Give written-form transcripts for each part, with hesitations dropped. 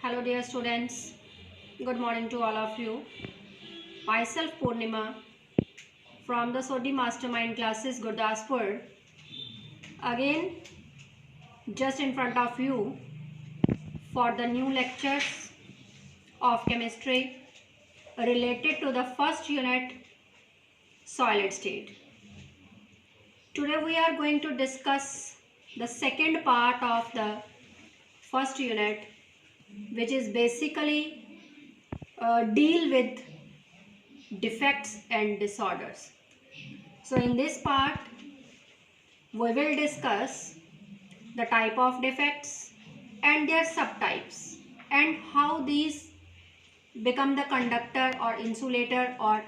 Hello dear students, good morning to all of you. Myself Purnima from the Sodhi Mastermind classes Gurdaspur. Again just in front of you for the new lectures of chemistry related to the first unit solid state. Today we are going to discuss the second part of the first unit, which is basically deal with defects and disorders. So in this part we will discuss the type of defects and their subtypes and how these become the conductor or insulator or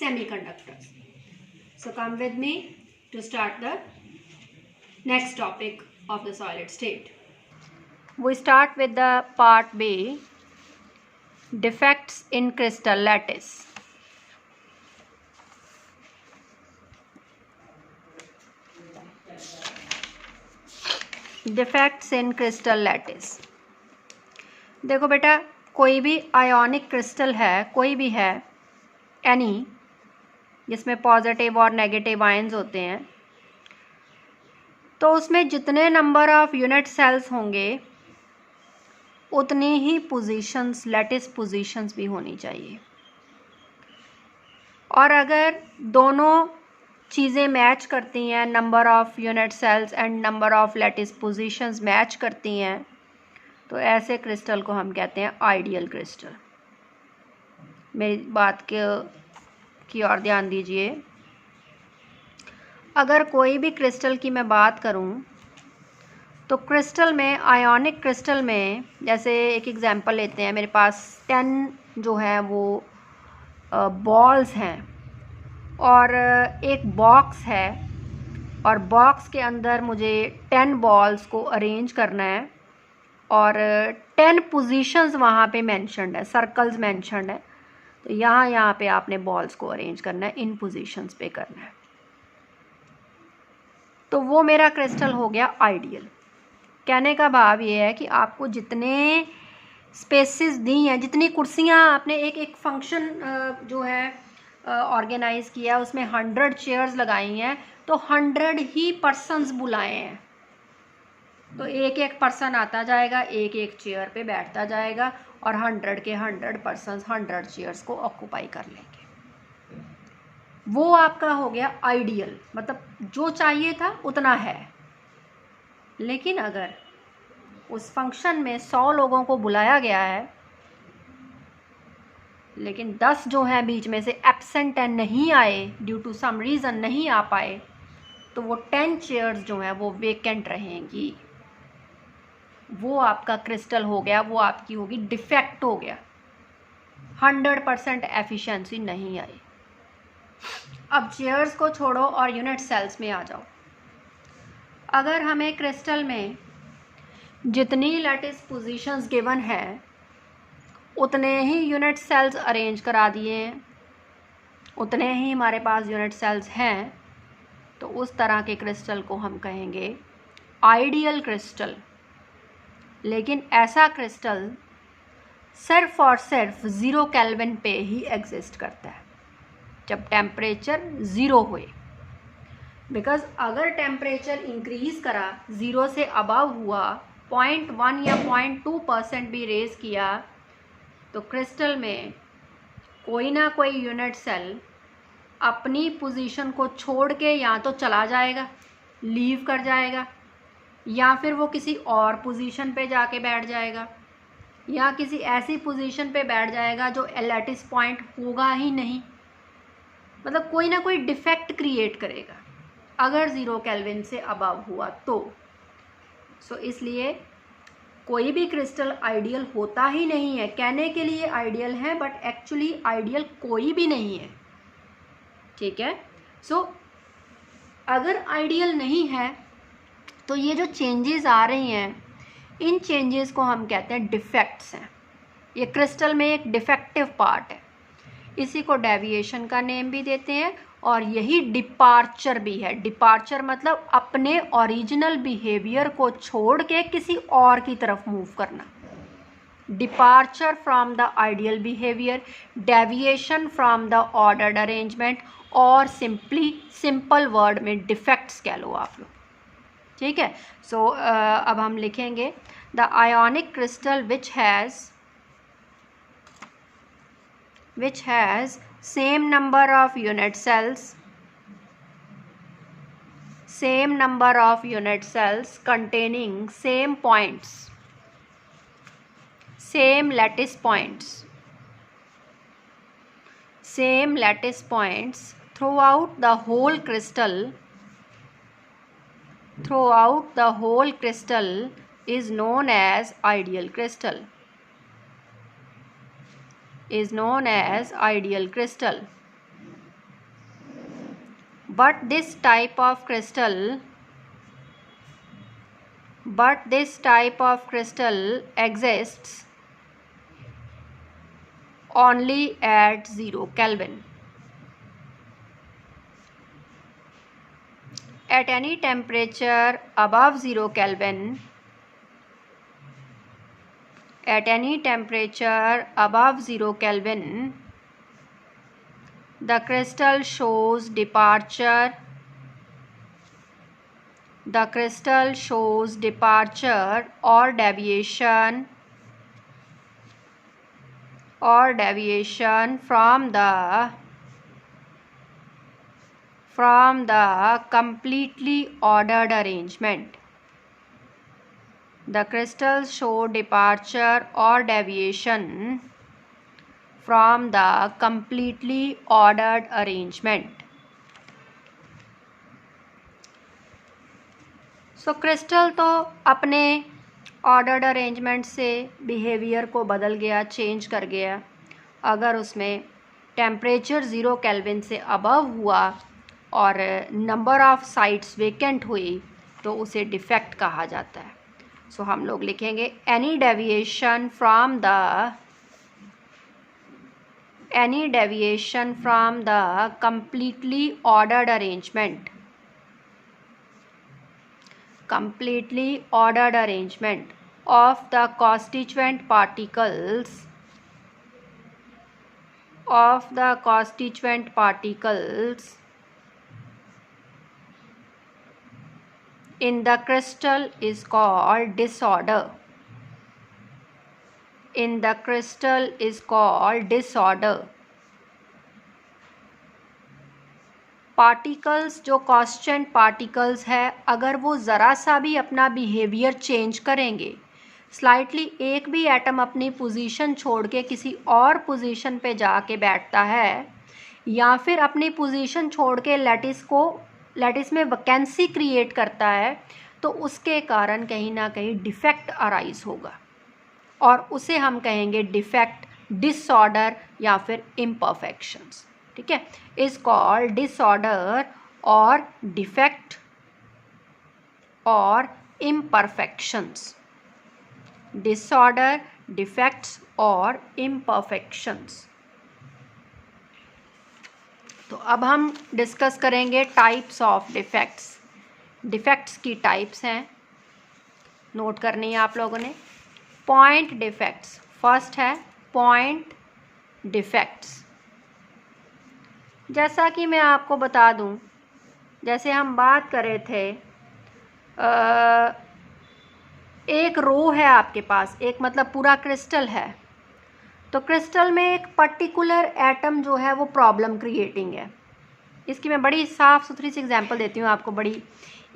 semiconductors. So come with me to start the next topic of the solid state. We start with the part B, defects in crystal lattice. Defects in crystal lattice. देखो बेटा, कोई भी ionic crystal है, कोई भी है, any, जिसमें positive और नेगेटिव आयंस होते हैं, तो उसमें जितने नंबर ऑफ यूनिट सेल्स होंगे उतनी ही पोजीशंस, लैटिस पोजीशंस भी होनी चाहिए। और अगर दोनों चीज़ें मैच करती हैं, number of unit cells and number of lattice positions match करती हैं, तो ऐसे क्रिस्टल को हम कहते हैं आइडियल क्रिस्टल। मेरी बात की ओर ध्यान दीजिए। अगर कोई भी क्रिस्टल की मैं बात करूं, तो क्रिस्टल में, आयोनिक क्रिस्टल में, जैसे एक एग्जांपल लेते हैं, मेरे पास 10 जो है वो बॉल्स हैं और एक बॉक्स है, और बॉक्स के अंदर मुझे 10 बॉल्स को अरेंज करना है और 10 पोजीशंस वहाँ पे मेंशन्ड है, सर्कल्स मेंशन्ड है। तो यहाँ पे आपने बॉल्स को अरेंज करना है, इन पोजीशंस पे करना है। तो वो मेरा क्रिस्टल हो गया आइडियल। कहने का भाव ये है कि आपको जितने स्पेसेस दी हैं, जितनी कुर्सियाँ आपने एक फंक्शन जो है ऑर्गेनाइज किया, उसमें 100 चेयर्स लगाई हैं, तो 100 ही पर्सन्स बुलाए हैं। तो एक पर्सन आता जाएगा, एक चेयर पे बैठता जाएगा और 100 के 100 पर्सन्स 100 चेयर्स को ऑक्यूपाई कर लेंगे। वो आपका हो गया आइडियल, मतलब जो चाहिए था उतना है। लेकिन अगर उस फंक्शन में 100 लोगों को बुलाया गया है, लेकिन 10 जो हैं बीच में से एब्सेंट है, नहीं आए, ड्यू टू सम रीज़न नहीं आ पाए, तो वो 10 चेयर्स जो हैं वो वेकेंट रहेंगी। वो आपका क्रिस्टल हो गया, वो आपकी होगी डिफेक्ट हो गया, 100% एफिशिएंसी नहीं आई। अब चेयर्स को छोड़ो और यूनिट सेल्स में आ जाओ। अगर हमें क्रिस्टल में जितनी लैटिस पोजीशंस गिवन है उतने ही यूनिट सेल्स अरेंज करा दिए हैं, उतने ही हमारे पास यूनिट सेल्स हैं, तो उस तरह के क्रिस्टल को हम कहेंगे आइडियल क्रिस्टल। लेकिन ऐसा क्रिस्टल सिर्फ और सिर्फ 0 केल्विन पे ही एग्जिस्ट करता है, जब टेम्परेचर 0 हुए। बिकॉज अगर टेम्परेचर इंक्रीज़ करा, 0 से अबव हुआ, 0.1 या 0.2% भी रेज़ किया, तो क्रिस्टल में कोई ना कोई यूनिट सेल अपनी पोजीशन को छोड़ के या तो चला जाएगा, लीव कर जाएगा, या फिर वो किसी और पोजीशन पे जाके बैठ जाएगा, या किसी ऐसी पोजीशन पे बैठ जाएगा जो लैटिस पॉइंट होगा ही नहीं। मतलब कोई ना कोई डिफेक्ट क्रिएट करेगा अगर 0 केल्विन से अबव हुआ तो। सो इसलिए कोई भी क्रिस्टल आइडियल होता ही नहीं है। कहने के लिए आइडियल है, बट एक्चुअली आइडियल कोई भी नहीं है। ठीक है। सो अगर आइडियल नहीं है तो ये जो चेंजेस आ रही हैं, इन चेंजेस को हम कहते हैं डिफेक्ट्स हैं। ये क्रिस्टल में एक डिफेक्टिव पार्ट है, इसी को डेविएशन का नेम भी देते हैं, और यही डिपार्चर भी है। डिपार्चर मतलब अपने ओरिजिनल बिहेवियर को छोड़ के किसी और की तरफ मूव करना। Departure from the ideal behaviour, deviation from the ordered arrangement, और सिंपल वर्ड में डिफेक्ट्स कह लो आप लोग, ठीक है। सो अब हम लिखेंगे the ionic crystal which has same number of unit cells containing same points, same lattice points throughout the whole crystal is known as ideal crystal. But this type of crystal exists only at 0 Kelvin. At any temperature above 0 Kelvin, the crystal shows departure or deviation from the completely ordered arrangement. The crystals show departure or deviation from the completely ordered arrangement. So crystal तो अपने ordered arrangement से behaviour को बदल गया, change कर गया। अगर उसमें टेम्परेचर 0 केल्विन से अबव हुआ और नंबर ऑफ साइट्स वेकेंट हुई तो उसे डिफेक्ट कहा जाता है। सो हम लोग लिखेंगे any deviation from the completely ordered arrangement of the constituent particles in the crystal is called disorder. Particles जो कांस्टेंट पार्टिकल्स है, अगर वो ज़रा सा भी अपना बिहेवियर चेंज करेंगे, स्लाइटली एक भी एटम अपनी पोजीशन छोड़ के किसी और पोजीशन पे जाके बैठता है या फिर अपनी पोजीशन छोड़ के लैटिस में वैकेंसी क्रिएट करता है, तो उसके कारण कहीं ना कहीं डिफेक्ट अराइज होगा और उसे हम कहेंगे डिफेक्ट, डिसऑर्डर या फिर इम्परफेक्शंस, ठीक है। इज कॉल्ड डिसऑर्डर और डिफेक्ट और इम्परफेक्शंस। डिसऑर्डर, डिफेक्ट्स और इम्परफेक्शंस। तो अब हम डिस्कस करेंगे टाइप्स ऑफ डिफेक्ट्स। डिफेक्ट्स की टाइप्स हैं, नोट करनी है आप लोगों ने। पॉइंट डिफेक्ट्स, फर्स्ट है पॉइंट डिफेक्ट्स। जैसा कि मैं आपको बता दूं, जैसे हम बात कर रहे थे, एक रो है आपके पास, एक मतलब पूरा क्रिस्टल है, तो क्रिस्टल में एक पर्टिकुलर एटम जो है वो प्रॉब्लम क्रिएटिंग है। इसकी मैं बड़ी साफ़ सुथरी सी एग्जांपल देती हूँ आपको, बड़ी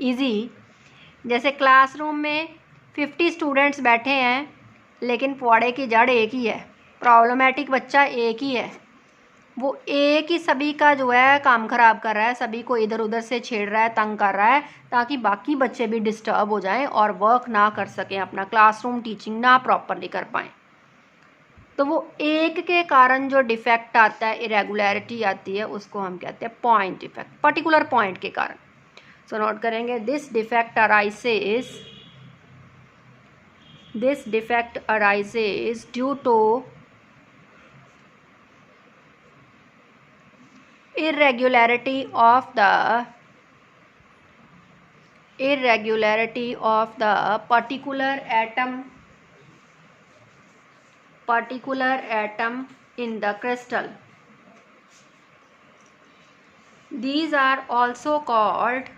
इजी। जैसे क्लासरूम में 50 स्टूडेंट्स बैठे हैं लेकिन पौड़े की जड़ एक ही है, प्रॉब्लमेटिक बच्चा एक ही है, वो एक ही सभी का जो है काम ख़राब कर रहा है, सभी को इधर उधर से छेड़ रहा है, तंग कर रहा है, ताकि बाकी बच्चे भी डिस्टर्ब हो जाएं और वर्क ना कर सकें, अपना क्लासरूम टीचिंग ना प्रॉपरली कर पाएँ। तो वो एक के कारण जो डिफेक्ट आता है, इरेगुलरिटी आती है, उसको हम कहते हैं पॉइंट डिफेक्ट, पर्टिकुलर पॉइंट के कारण। सो नोट करेंगे this defect arises due to irregularity of the particular atom particular atom in the crystal. These are also called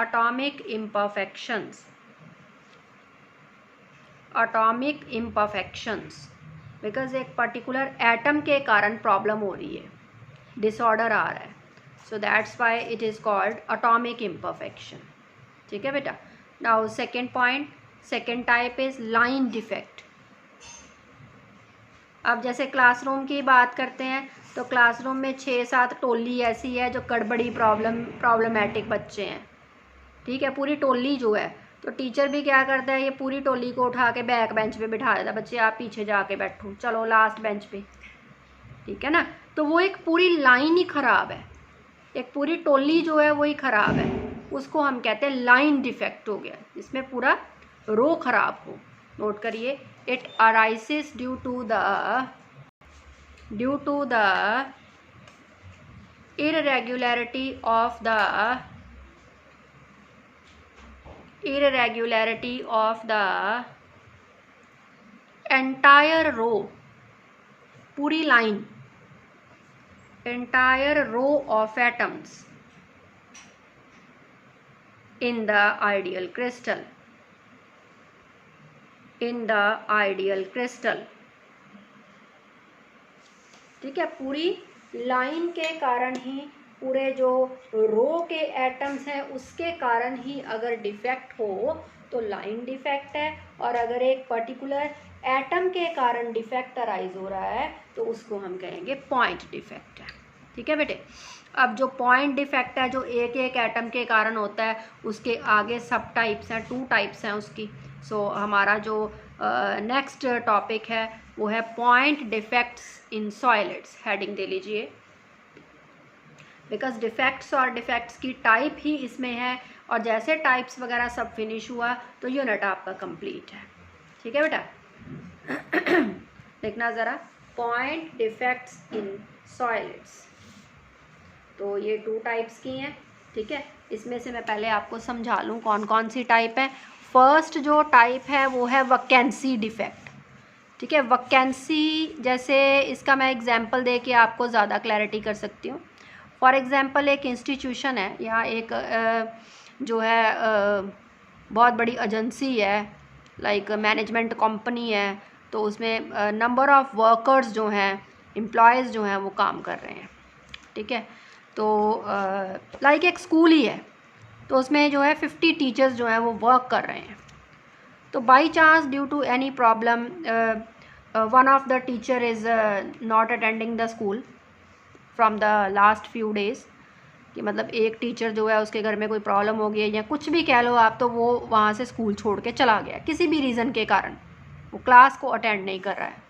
atomic imperfections. Atomic imperfections, because एक particular atom के कारण problem हो रही है, disorder आ रहा है, so that's why it is called atomic imperfection. ठीक है बेटा. Now second point, second type is line defect. अब जैसे क्लासरूम की बात करते हैं तो क्लासरूम में 6-7 टोली ऐसी है जो गड़बड़ी प्रॉब्लमेटिक बच्चे हैं. ठीक है, पूरी टोली जो है, तो टीचर भी क्या करता है, ये पूरी टोली को उठा के बैक बेंच पे बिठा देता है, बच्चे आप पीछे जाके बैठो, चलो लास्ट बेंच पे. ठीक है ना. तो वो एक पूरी लाइन ही ख़राब है, एक पूरी टोली जो है वही ख़राब है, उसको हम कहते हैं लाइन डिफेक्ट हो गया, जिसमें पूरा रो ख़राब हो. नोट करिए, it arises due to the irregularity of the entire row, पूरी line, entire row of atoms in the ideal crystal. ठीक है, पूरी लाइन के कारण ही, पूरे जो रो के एटम्स हैं उसके कारण ही अगर डिफेक्ट हो तो लाइन डिफेक्ट है, और अगर एक पर्टिकुलर एटम के कारण डिफेक्ट अराइज हो रहा है तो उसको हम कहेंगे पॉइंट डिफेक्ट है. ठीक है बेटे. अब जो पॉइंट डिफेक्ट है, जो एक एक एटम के कारण होता है, उसके आगे सब टाइप्स हैं, 2 टाइप्स हैं उसकी. सो हमारा जो नेक्स्ट टॉपिक है वो है point defects in solids. Heading दे लीजिए, बिकॉज डिफेक्ट्स और डिफेक्ट्स की टाइप ही इसमें है, और जैसे टाइप्स वगैरह सब फिनिश हुआ तो यूनिट आपका कंप्लीट है. ठीक है बेटा. देखना ज़रा, पॉइंट डिफेक्ट्स इन सॉलिड्स, तो ये 2 टाइप्स की हैं. ठीक है, इसमें से मैं पहले आपको समझा लूँ कौन कौन सी टाइप है. फर्स्ट जो टाइप है वो है वैकेंसी डिफेक्ट. ठीक है, वैकेंसी, जैसे इसका मैं एग्जांपल दे के आपको ज़्यादा क्लैरिटी कर सकती हूँ. फॉर एग्जांपल, एक इंस्टीट्यूशन है या एक जो है बहुत बड़ी एजेंसी है, लाइक मैनेजमेंट कंपनी है, तो उसमें नंबर ऑफ़ वर्कर्स जो हैं, एम्प्लॉयज़ जो हैं वो काम कर रहे हैं. ठीक है, तो लाइक एक स्कूल ही है, तो उसमें जो है 50 टीचर्स जो हैं वो वर्क कर रहे हैं. तो by chance due to any problem one of the teacher is not attending the school from the last few days, कि मतलब एक टीचर जो है उसके घर में कोई प्रॉब्लम हो गई है या कुछ भी कह लो आप, तो वो वहाँ से स्कूल छोड़ के चला गया किसी भी रीज़न के कारण, वो क्लास को अटेंड नहीं कर रहा है.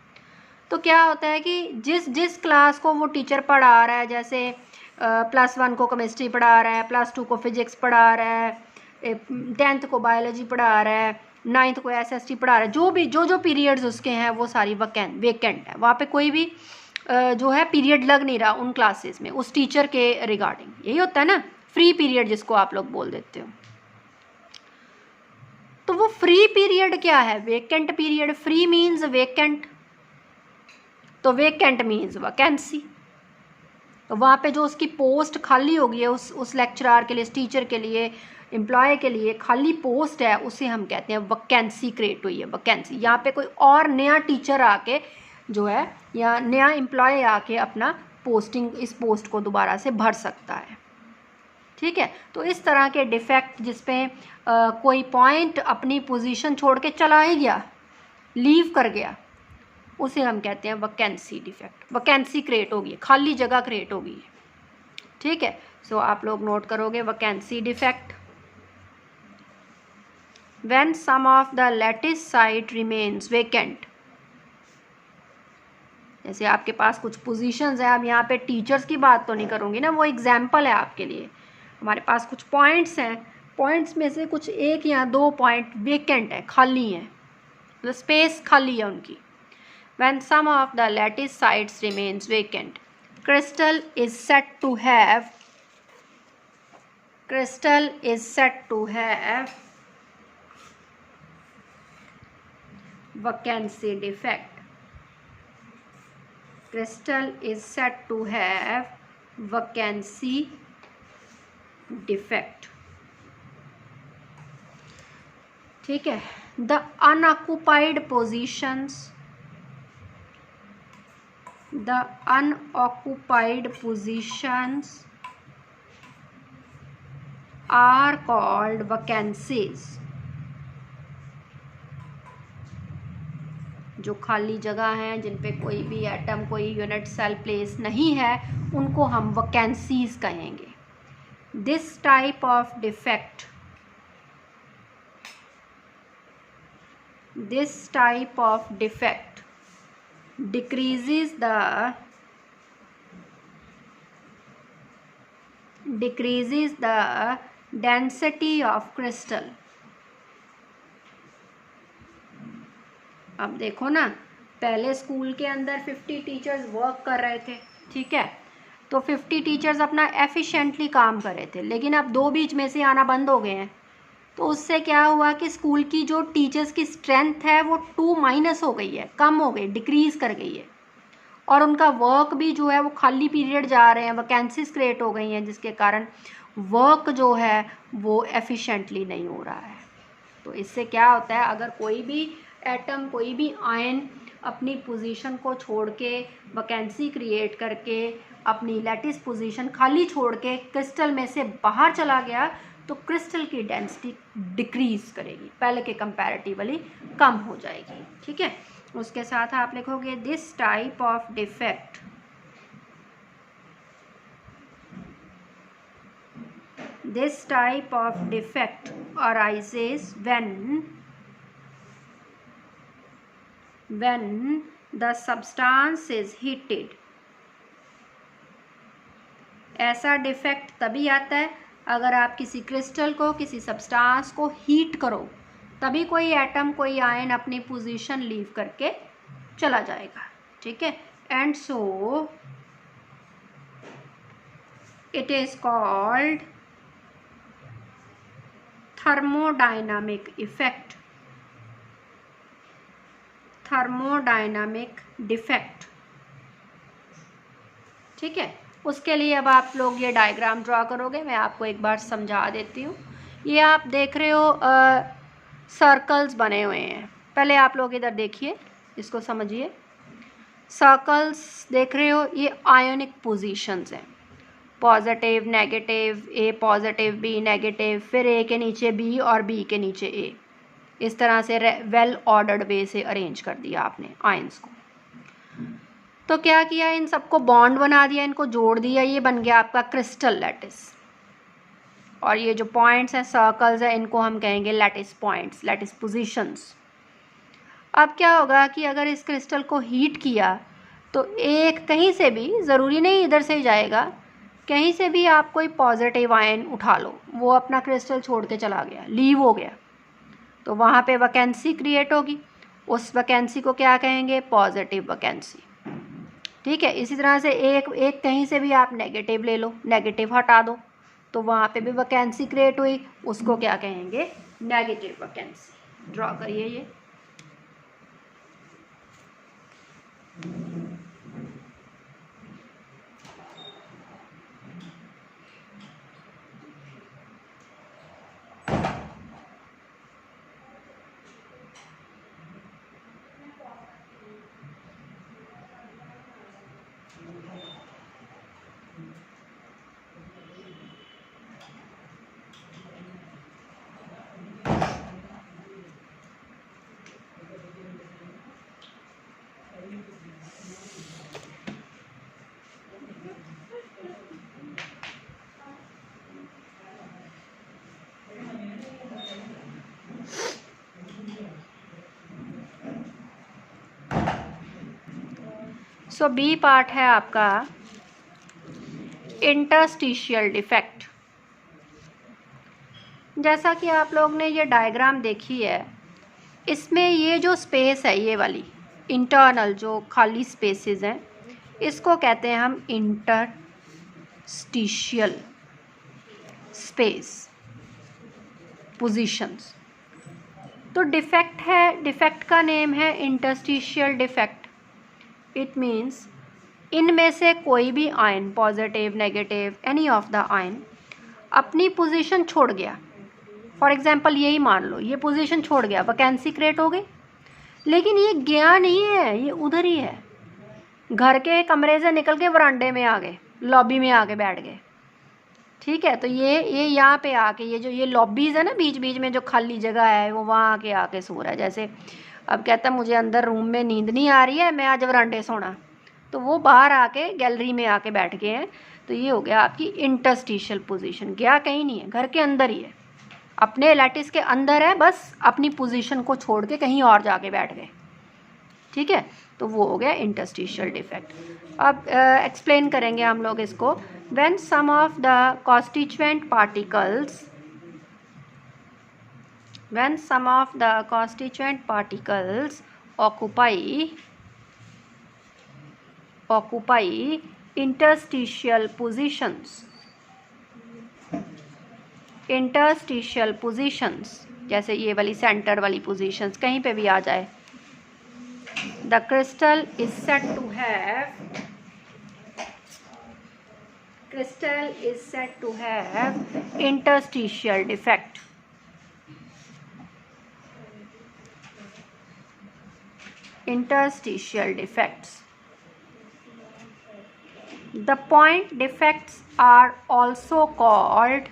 तो क्या होता है कि जिस क्लास को वो टीचर पढ़ा रहा है, जैसे +1 को केमिस्ट्री पढ़ा रहा है, +2 को फिजिक्स पढ़ा रहा है, 10th को बायोलॉजी पढ़ा रहा है, 9th को SST पढ़ा रहा है, जो पीरियड्स उसके हैं वो सारी वेकेंट है. वहाँ पे कोई भी जो है पीरियड लग नहीं रहा उन क्लासेस में उस टीचर के रिगार्डिंग. यही होता है ना, फ्री पीरियड जिसको आप लोग बोल देते हो. तो वो फ्री पीरियड क्या है? Vacant period. Free means vacant, तो वेकेंट मीन्स वैकेंसी. तो वहाँ पे जो उसकी पोस्ट खाली हो गई है, उस लेक्चरर के लिए, उस टीचर के लिए, एम्प्लॉय के लिए खाली पोस्ट है, उसे हम कहते हैं वैकेंसी क्रिएट हुई है. वैकेंसी, यहाँ पे कोई और नया टीचर आके जो है या नया एम्प्लॉय आके अपना पोस्टिंग, इस पोस्ट को दोबारा से भर सकता है. ठीक है, तो इस तरह के डिफेक्ट जिसपे कोई पॉइंट अपनी पोजीशन छोड़ के चला ही गया, लीव कर गया, उसे हम कहते हैं वैकेंसी डिफेक्ट. वैकेंसी क्रिएट होगी, खाली जगह क्रिएट होगी. ठीक है, सो आप लोग नोट करोगे vacancy defect. When some of the lattice site remains vacant, जैसे आपके पास कुछ पोजीशंस हैं, अब यहाँ पे टीचर्स की बात तो नहीं करूँगी ना, वो एग्जाम्पल है आपके लिए. हमारे पास कुछ पॉइंट्स हैं, पॉइंट्स में से कुछ 1 या 2 पॉइंट वेकेंट है, खाली हैं, मतलब स्पेस खाली है उनकी. When some of the lattice sites remains vacant, crystal is said to have vacancy defect. Crystal is said to have vacancy defect. ठीक है. The unoccupied positions are called vacancies. जो खाली जगह हैं, जिन पे कोई भी एटम, कोई यूनिट सेल प्लेस नहीं है, उनको हम वैकेंसीज कहेंगे. This type of defect decreases the density of crystal. अब देखो ना, पहले स्कूल के अंदर 50 टीचर्स वर्क कर रहे थे, ठीक है, तो 50 टीचर्स अपना एफिशिएंटली काम कर रहे थे, लेकिन अब 2 बीच में से आना बंद हो गए हैं. तो उससे क्या हुआ कि स्कूल की जो टीचर्स की स्ट्रेंथ है वो 2 माइनस हो गई है, कम हो गई, डिक्रीज़ कर गई है, और उनका वर्क भी जो है वो खाली पीरियड जा रहे हैं, वैकेंसीज क्रिएट हो गई हैं, जिसके कारण वर्क जो है वो एफिशिएंटली नहीं हो रहा है. तो इससे क्या होता है, अगर कोई भी एटम, कोई भी आयन अपनी पोजीशन को छोड़ के, वैकेंसी क्रिएट करके, अपनी लैटिस पोजीशन खाली छोड़ के क्रिस्टल में से बाहर चला गया, तो क्रिस्टल की डेंसिटी डिक्रीज़ करेगी, पहले के कंपैरेटिवली कम हो जाएगी. ठीक है, उसके साथ आप लिखोगे this type of defect arises when the substance is heated. ऐसा डिफेक्ट तभी आता है अगर आप किसी क्रिस्टल को, किसी सब्सटेंस को हीट करो, तभी कोई एटम, कोई आयन अपनी पोजीशन लीव करके चला जाएगा. ठीक है, and so it is called thermodynamic defect. ठीक है, उसके लिए अब आप लोग ये डायग्राम ड्रॉ करोगे, मैं आपको एक बार समझा देती हूँ. ये आप देख रहे हो सर्कल्स बने हुए हैं. पहले आप लोग इधर देखिए, इसको समझिए. सर्कल्स देख रहे हो, ये आयोनिक पोजीशंस हैं, positive, negative, A positive, B negative, फिर ए के नीचे बी और बी के नीचे ए. इस तरह से वेल ऑर्डर्ड वे से अरेंज कर दिया आपने आयंस को. तो क्या किया, इन सबको बॉन्ड बना दिया, इनको जोड़ दिया, ये बन गया आपका क्रिस्टल लैटिस. और ये जो पॉइंट्स हैं, सर्कल्स हैं, इनको हम कहेंगे लैटिस पॉइंट्स, लैटिस पोजीशंस. अब क्या होगा कि अगर इस क्रिस्टल को हीट किया तो एक कहीं से भी, ज़रूरी नहीं इधर से ही जाएगा, कहीं से भी आप कोई पॉजिटिव आयन उठा लो, वो अपना क्रिस्टल छोड़ के चला गया, लीव हो गया, तो वहाँ पे वैकेंसी क्रिएट होगी. उस वैकेंसी को क्या कहेंगे, पॉजिटिव वैकेंसी. ठीक है, इसी तरह से एक कहीं से भी आप नेगेटिव ले लो, नेगेटिव हटा दो, तो वहाँ पे भी वैकेंसी क्रिएट हुई, उसको क्या कहेंगे, नेगेटिव वैकेंसी. ड्रॉ करिए ये. सो बी पार्ट है आपका इंटरस्टिशियल डिफेक्ट. जैसा कि आप लोग ने ये डायग्राम देखी है, इसमें ये जो स्पेस है, ये वाली इंटरनल जो खाली स्पेसेस हैं, इसको कहते हैं हम इंटरस्टिशियल स्पेस पोजीशंस. तो डिफेक्ट है, डिफेक्ट का नेम है इंटरस्टिशियल डिफेक्ट। इट मीन्स इनमें से कोई भी ion, positive, negative, any of the ion अपनी पोजीशन छोड़ गया। फॉर एग्जांपल यही मान लो, ये पोजीशन छोड़ गया, वैकेंसी क्रिएट हो गई, लेकिन ये गया नहीं है, ये उधर ही है, घर के कमरे से निकल के वरांडे में आ गए, लॉबी में आके बैठ गए। ठीक है, तो ये यहाँ पे आके, ये जो ये लॉबीज़ है ना बीच बीच में जो खाली जगह है, वो वहाँ आके सो रहा है। जैसे अब कहता है मुझे अंदर रूम में नींद नहीं आ रही है, मैं आज वरांडे सोना, तो वो बाहर आके गैलरी में आके बैठ गए हैं। तो ये हो गया आपकी इंटरस्टिशियल पोजीशन, गया कहीं नहीं है, घर के अंदर ही है, अपने लैटिस के अंदर है, बस अपनी पोजीशन को छोड़ के कहीं और जाके बैठ गए। ठीक है, तो वो हो गया इंटरस्टिशियल डिफेक्ट। अब एक्सप्लेन करेंगे हम लोग इसको। When some of the constituent particles, when some of the constituent particles occupy interstitial positions, जैसे ये वाली सेंटर वाली पोजीशंस कहीं पे भी आ जाए, the crystal is said to have interstitial defect. Interstitial defects. The point defects are also called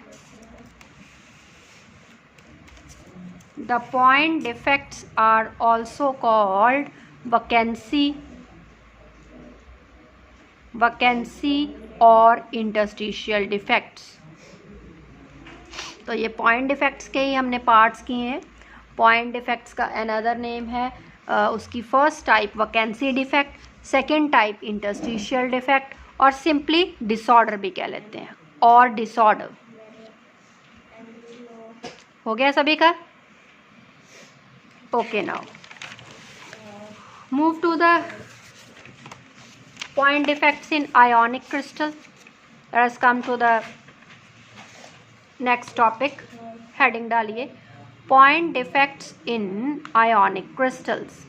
vacancy और interstitial defects। तो ये पॉइंट डिफेक्ट्स के ही हमने पार्ट्स किए हैं। पॉइंट डिफेक्ट्स का अनदर नेम है, उसकी first type vacancy defect, second type interstitial defect, और सिंपली डिसऑर्डर भी कह लेते हैं, और डिसऑर्डर। हो गया सभी का? Okay, now move to the point defects in ionic crystal. Let us come to the next topic. Heading डालिए, point defects in ionic crystals.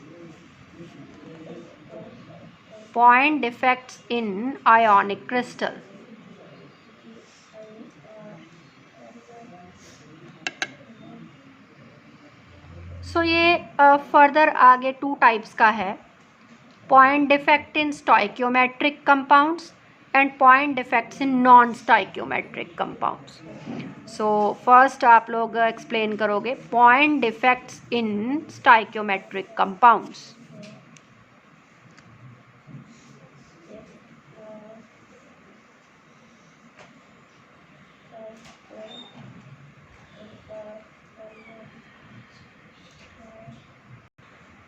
Point defects in ionic crystal. So ये फर्दर आगे 2 types का है, point defect in stoichiometric compounds and point defects in non-stoichiometric compounds. So first आप लोग explain करोगे point defects in stoichiometric compounds.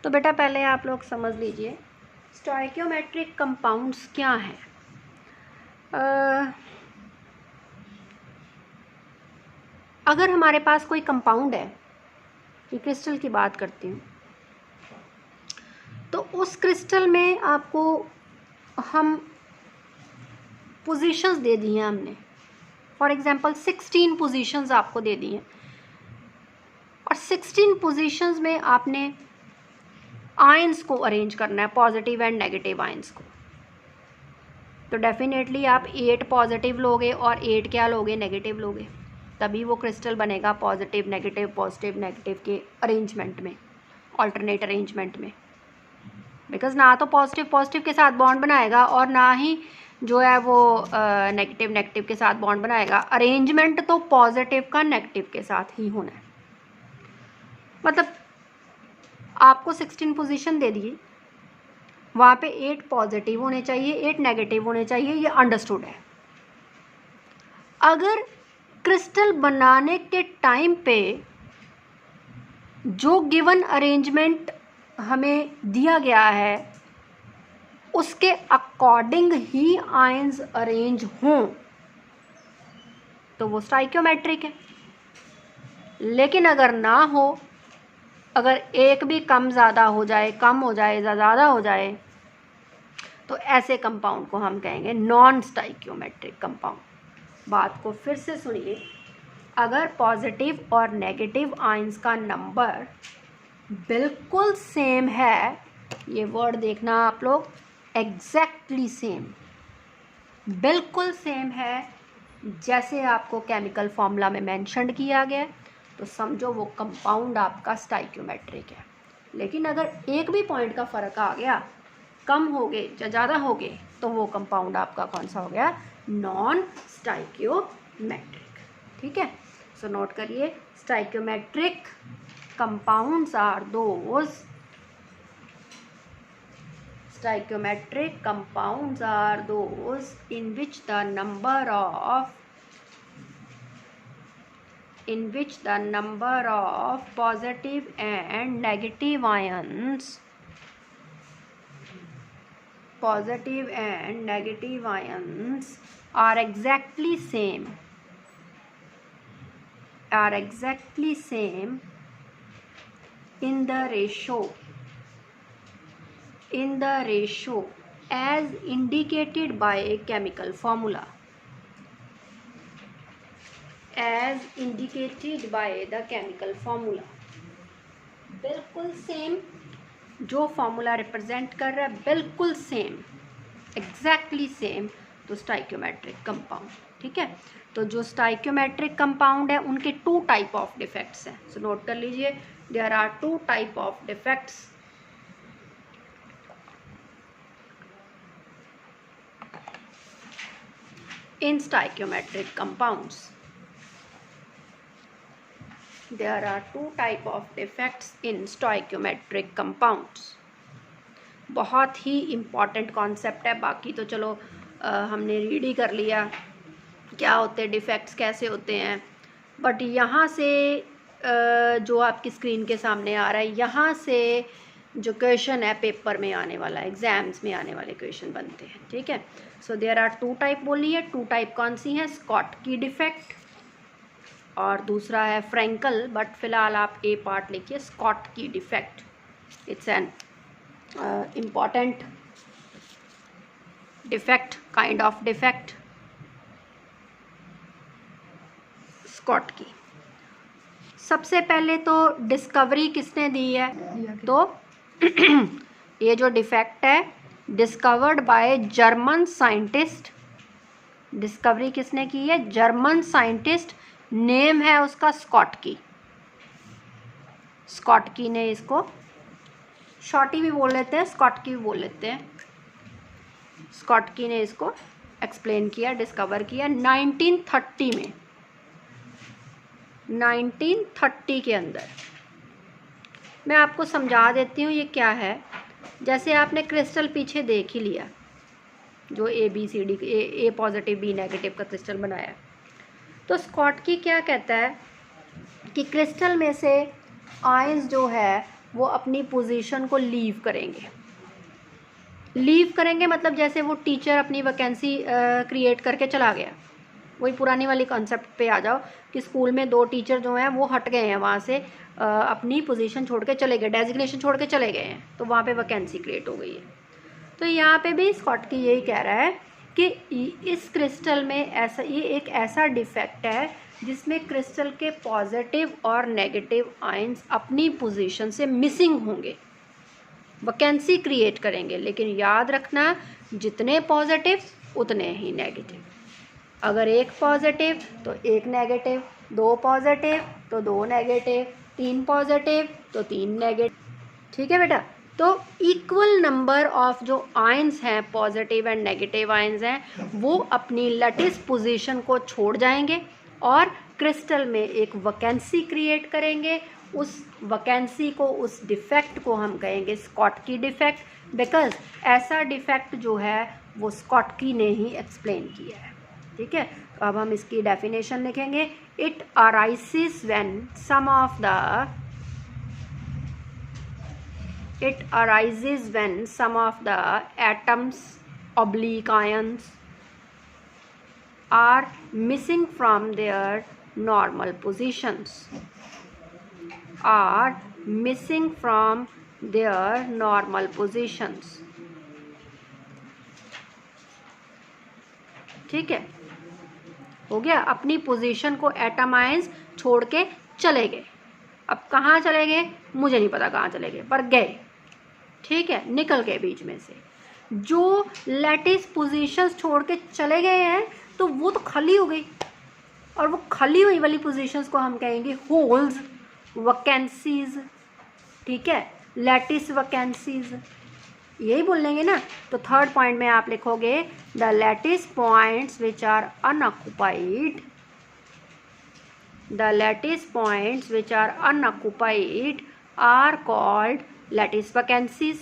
तो बेटा पहले आप लोग समझ लीजिए स्टोइकियोमेट्रिक कंपाउंड्स क्या हैं। अगर हमारे पास कोई कंपाउंड है, ये क्रिस्टल की बात करती हूँ, तो उस क्रिस्टल में आपको हम पोजीशंस दे दी हैं हमने। फॉर एग्जांपल 16 पोजीशंस आपको दे दी हैं, और 16 पोजीशंस में आपने आयंस को अरेंज करना है, पॉजिटिव एंड नेगेटिव आयंस को। तो डेफिनेटली आप 8 पॉजिटिव लोगे और 8 क्या लोगे, नेगेटिव लोगे, तभी वो क्रिस्टल बनेगा पॉजिटिव नेगेटिव के अरेंजमेंट में, ऑल्टरनेट अरेंजमेंट में। बिकॉज ना तो पॉजिटिव के साथ बॉन्ड बनाएगा और ना ही जो है वो नेगेटिव के साथ बॉन्ड बनाएगा। अरेंजमेंट तो पॉजिटिव का नेगेटिव के साथ ही होना है। मतलब आपको 16 पोजीशन दे दी, वहाँ पे 8 पॉजिटिव होने चाहिए, 8 नेगेटिव होने चाहिए, ये अंडरस्टूड है। अगर क्रिस्टल बनाने के टाइम पे जो गिवन अरेंजमेंट हमें दिया गया है उसके अकॉर्डिंग ही आयंस अरेंज हों तो वो स्टोइकियोमेट्रिक है। लेकिन अगर ना हो, अगर एक भी कम ज़्यादा हो जाए, कम हो जाए, ज़्यादा हो जाए, तो ऐसे कंपाउंड को हम कहेंगे नॉन स्टोइकियोमेट्रिक कंपाउंड। बात को फिर से सुनिए, अगर पॉजिटिव और नेगेटिव आयंस का नंबर बिल्कुल सेम है, ये वर्ड देखना आप लोग, एग्जैक्टली सेम, बिल्कुल सेम है जैसे आपको केमिकल फॉर्मूला में मेंशन किया गया, तो समझो वो कंपाउंड आपका स्टाइक्योमेट्रिक है। लेकिन अगर एक भी पॉइंट का फ़र्क आ गया, कम हो गए या ज़्यादा हो गए, तो वो कंपाउंड आपका कौन सा हो गया, नॉन स्टाइक्योमेट्रिक। ठीक है, सो नोट करिए, stoichiometric compounds are those, stoichiometric compounds are those in which the number of positive and negative ions are exactly same in the ratio as indicated by a chemical formula, बिल्कुल same, जो formula represent कर रहा है बिल्कुल same, exactly same, तो stoichiometric compound. ठीक है, तो जो स्टाइक्योमेट्रिक कंपाउंड है उनके 2 टाइप ऑफ डिफेक्ट्स हैं, सो नोट कर लीजिए, there are 2 type of defects in stoichiometric compounds. There are 2 type of defects in stoichiometric compounds. बहुत ही इम्पॉर्टेंट कॉन्सेप्ट है, बाकी तो चलो हमने रीड ही कर लिया क्या होते हैं डिफेक्ट्स, कैसे होते हैं, बट यहाँ से जो आपकी स्क्रीन के सामने आ रहा है, यहाँ से जो क्वेश्चन है पेपर में आने वाला है, एग्जाम्स में आने वाले क्वेश्चन बनते हैं। ठीक है, सो देयर आर 2 टाइप बोली है, 2 टाइप कौन सी हैं, स्कॉटकी डिफेक्ट और दूसरा है फ्रैंकल, बट फिलहाल आप ए पार्ट लिखिए, Schottky defect, it's an important defect, kind of defect, Schottky. सबसे पहले तो डिस्कवरी किसने दी है, तो ये जो डिफेक्ट है discovered by German scientist, discovery किसने की है, जर्मन साइंटिस्ट, नेम है उसका स्कॉटकी। स्कॉटकी ने इसको, शॉर्टी भी बोल लेते हैं, स्कॉटकी भी बोल लेते हैं, स्कॉटकी ने इसको एक्सप्लेन किया, डिस्कवर किया 1930 में, 1930 के अंदर। मैं आपको समझा देती हूँ ये क्या है। जैसे आपने क्रिस्टल पीछे देख ही लिया, जो ABCD ए पॉजिटिव B नेगेटिव का क्रिस्टल बनाया, तो स्कॉटकी क्या कहता है कि क्रिस्टल में से आयंस जो है वो अपनी पोजीशन को लीव करेंगे, मतलब जैसे वो टीचर अपनी वैकेंसी क्रिएट करके चला गया, वही पुरानी वाली कॉन्सेप्ट पे आ जाओ कि स्कूल में 2 टीचर जो हैं वो हट गए हैं वहाँ से, अपनी पोजीशन छोड़ के चले गए, डेजिग्नेशन छोड़ के चले गए हैं, तो वहाँ पे वैकेंसी क्रिएट हो गई है। तो यहाँ पे भी स्कॉटकी यही कह रहा है कि इस क्रिस्टल में ऐसा, ये एक ऐसा डिफेक्ट है जिसमें क्रिस्टल के पॉजिटिव और नेगेटिव आयंस अपनी पोजीशन से मिसिंग होंगे, वैकेंसी क्रिएट करेंगे, लेकिन याद रखना जितने पॉजिटिव उतने ही नेगेटिव। अगर 1 पॉजिटिव तो 1 नेगेटिव, 2 पॉजिटिव तो 2 नेगेटिव, 3 पॉजिटिव तो 3 नेगेटिव। ठीक है बेटा, तो इक्वल नंबर ऑफ जो आयंस हैं, पॉजिटिव एंड नेगेटिव आयंस हैं, वो अपनी लैटिस पोजीशन को छोड़ जाएंगे और क्रिस्टल में एक वैकेंसी क्रिएट करेंगे। उस वैकेंसी को, उस डिफेक्ट को हम कहेंगे स्कॉटकी डिफेक्ट, बिकॉज ऐसा डिफेक्ट जो है वो स्कॉटकी ने ही एक्सप्लेन किया है। ठीक है, तो अब हम इसकी डेफिनेशन लिखेंगे, it arises when some of the atoms oblique ions are missing from their normal positions, ठीक है, हो गया, अपनी पोजीशन को एटम आयंस छोड़ के चले गए। अब कहाँ चले गए मुझे नहीं पता कहाँ चले गए, पर गए, ठीक है, निकल गए बीच में से। जो लैटिस पोजीशंस छोड़ के चले गए हैं तो वो तो खाली हो गई, और वो खाली हुई वाली पोजीशंस को हम कहेंगे होल्स, वैकेंसीज, ठीक है, लैटिस वैकेंसीज, यही बोल लेंगे ना। तो थर्ड पॉइंट में आप लिखोगे the lattice points which are unoccupied, the lattice points which are unoccupied are called lattice vacancies,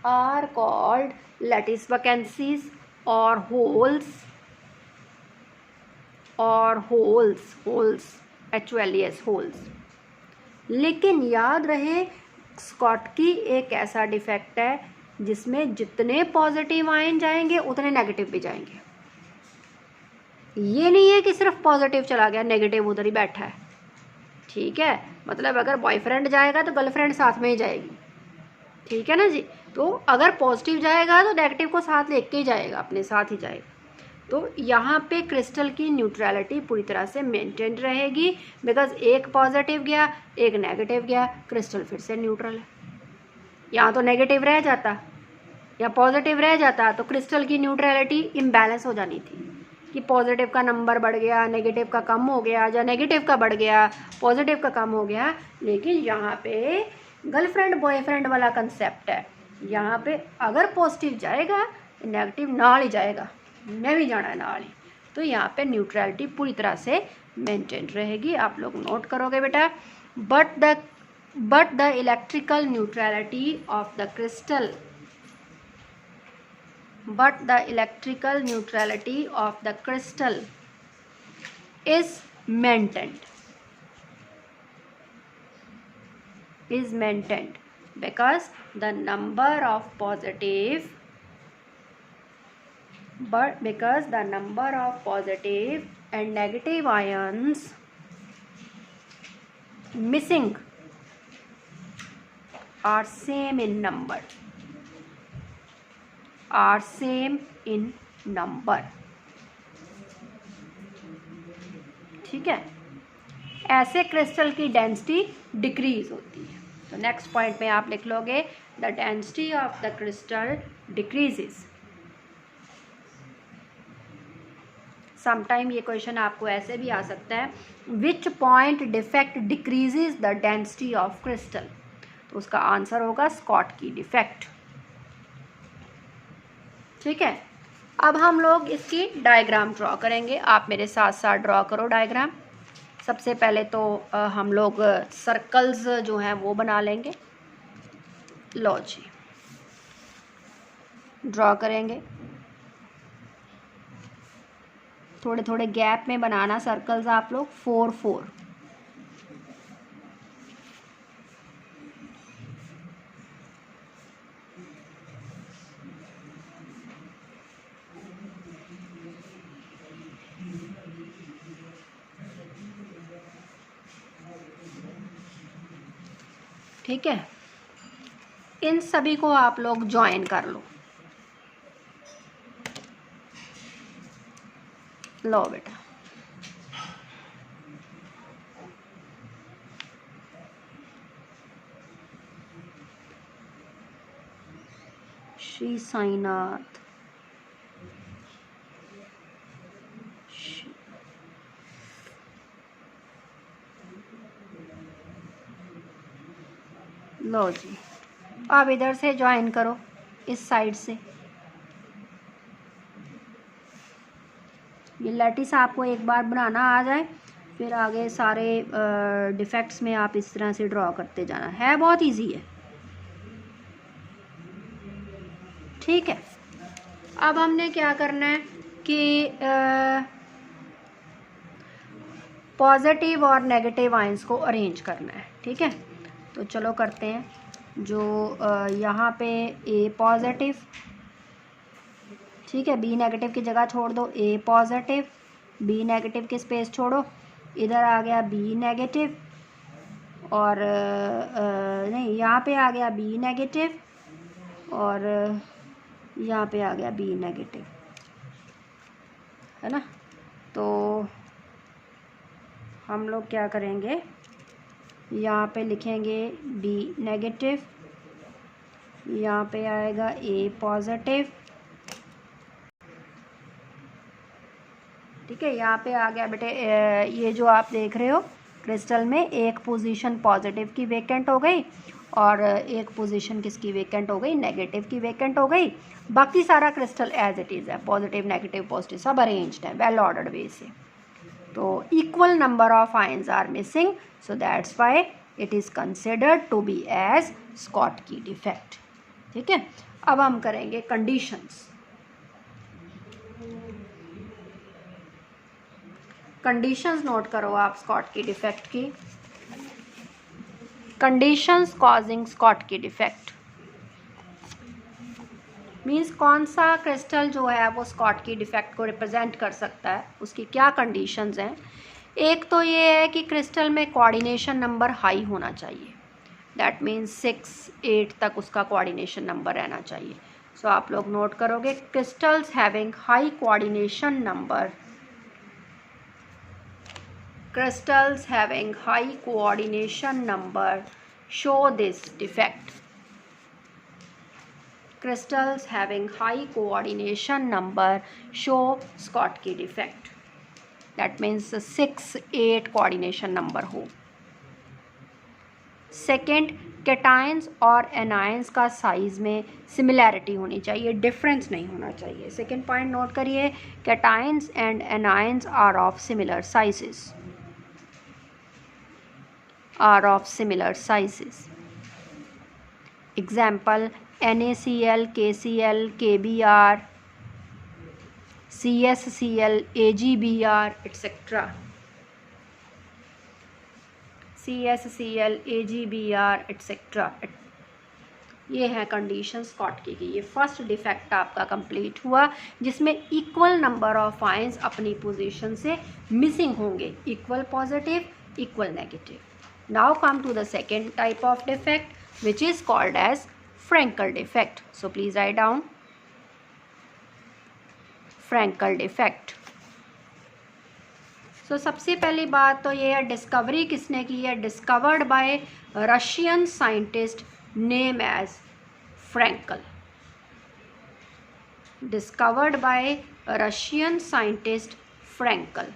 are called lattice vacancies और होल्स, और होल्स, होल्स HOLES, होल्स। लेकिन याद रहे स्कॉटकी एक ऐसा डिफेक्ट है जिसमें जितने पॉजिटिव आयन जाएंगे उतने नेगेटिव भी जाएंगे। ये नहीं है कि सिर्फ पॉजिटिव चला गया नेगेटिव उधर ही बैठा है, ठीक है, मतलब अगर बॉयफ्रेंड जाएगा तो गर्लफ्रेंड साथ में ही जाएगी, ठीक है ना जी। तो अगर पॉजिटिव जाएगा तो नेगेटिव को साथ लेके ही जाएगा, अपने साथ ही जाएगा। तो यहाँ पे क्रिस्टल की न्यूट्रलिटी पूरी तरह से मेंटेन रहेगी, बिकॉज एक पॉजिटिव गया एक नेगेटिव गया, क्रिस्टल फिर से न्यूट्रल है। यहाँ तो नेगेटिव रह जाता या पॉजिटिव रह जाता तो क्रिस्टल की न्यूट्रलिटी इम्बैलेंस हो जानी थी कि पॉजिटिव का नंबर बढ़ गया, नेगेटिव का कम हो गया, या नेगेटिव का बढ़ गया पॉजिटिव का कम हो गया। लेकिन यहाँ पे गर्लफ्रेंड बॉयफ्रेंड वाला कंसेप्ट है, यहाँ पे अगर पॉजिटिव जाएगा नेगेटिव नाल ही जाएगा, मैं भी जाना है नाल ही। तो यहाँ पे न्यूट्रलिटी पूरी तरह से मेंटेन रहेगी, आप लोग नोट करोगे बेटा। But the electrical neutrality of the crystal, but the electrical neutrality of the crystal is maintained, because the number of positive and negative ions missing are same in number, ठीक है। ऐसे crystal की density decrease होती है। तो next point में आप लिख लोगे the density of the crystal decreases. Sometime ये क्वेश्चन आपको ऐसे भी आ सकता है, विच point defect decreases the density of crystal, तो उसका आंसर होगा स्कॉटकी डिफेक्ट, ठीक है। अब हम लोग इसकी डायग्राम ड्रॉ करेंगे, आप मेरे साथ साथ ड्रॉ करो डायग्राम। सबसे पहले तो हम लोग सर्कल्स जो हैं वो बना लेंगे, लो जी ड्रॉ करेंगे। थोड़े थोड़े गैप में बनाना सर्कल्स आप लोग, 4 4, ठीक है। इन सभी को आप लोग ज्वाइन कर लो, लो बेटा। श्री साईनाथ, लो जी। अब इधर से ज्वाइन करो, इस साइड से। ये लैटिस आपको एक बार बनाना आ जाए, फिर आगे सारे डिफेक्ट्स में आप इस तरह से ड्रॉ करते जाना है, बहुत इजी है, ठीक है। अब हमने क्या करना है कि पॉजिटिव और नेगेटिव आयंस को अरेंज करना है, ठीक है। तो चलो करते हैं। जो यहाँ पे ए पॉजिटिव, ठीक है, बी नेगेटिव की जगह छोड़ दो ए पॉजिटिव, बी नेगेटिव की स्पेस छोड़ो, इधर आ गया बी नेगेटिव, और नहीं यहाँ पे आ गया बी नेगेटिव, और यहाँ पे आ गया बी नेगेटिव, है ना। तो हम लोग क्या करेंगे, यहाँ पे लिखेंगे B नेगेटिव, यहाँ पे आएगा A पॉजिटिव, ठीक है। यहाँ पे आ गया बेटे, ये जो आप देख रहे हो क्रिस्टल में एक पोजीशन पॉजिटिव की वेकेंट हो गई और एक पोजीशन किसकी वेकेंट हो गई, नेगेटिव की वेकेंट हो गई। बाकी सारा क्रिस्टल एज इट इज़ है, पॉजिटिव नेगेटिव पॉजिटिव सब अरेंज्ड है वेल ऑर्डर्ड वे से। तो equal number of ions are missing, so that's why it is considered to be as Schottky defect, ठीक है। अब हम करेंगे कंडीशंस। कंडीशंस नोट करो आप स्कॉटकी डिफेक्ट की। Conditions causing Schottky defect means कौन सा क्रिस्टल जो है वो स्कॉटकी डिफेक्ट को रिप्रेजेंट कर सकता है, उसकी क्या कंडीशंस हैं। एक तो ये है कि क्रिस्टल में कोऑर्डिनेशन नंबर हाई होना चाहिए, दैट मीन्स 6, 8 तक उसका कोऑर्डिनेशन नंबर रहना चाहिए। सो आप लोग नोट करोगे crystals having high coordination number, crystals having high coordination number show this defect. Crystals having high coordination number show Schottky defect. That means 6, 8 coordination number हो। सेकेंड, कैटायंस और anions का size में similarity होनी चाहिए, difference नहीं होना चाहिए। Second point note करिए, cations and anions are of similar sizes, are of similar sizes. Example, NaCl, KCl, KBr, CsCl, AgBr, etc. CsCl, AgBr, etc. ये है कंडीशन स्कॉटकी की। ये फर्स्ट डिफेक्ट आपका कंप्लीट हुआ जिसमें इक्वल नंबर ऑफ आयंस अपनी position से missing होंगे, equal positive, equal negative. Now come to the second type of defect, which is called as Frankel defect. So please write down Frankel defect. So सबसे पहली बात तो ये है, discovery किसने की है, discovered by Russian scientist name as Frankel. Discovered by Russian scientist Frankel.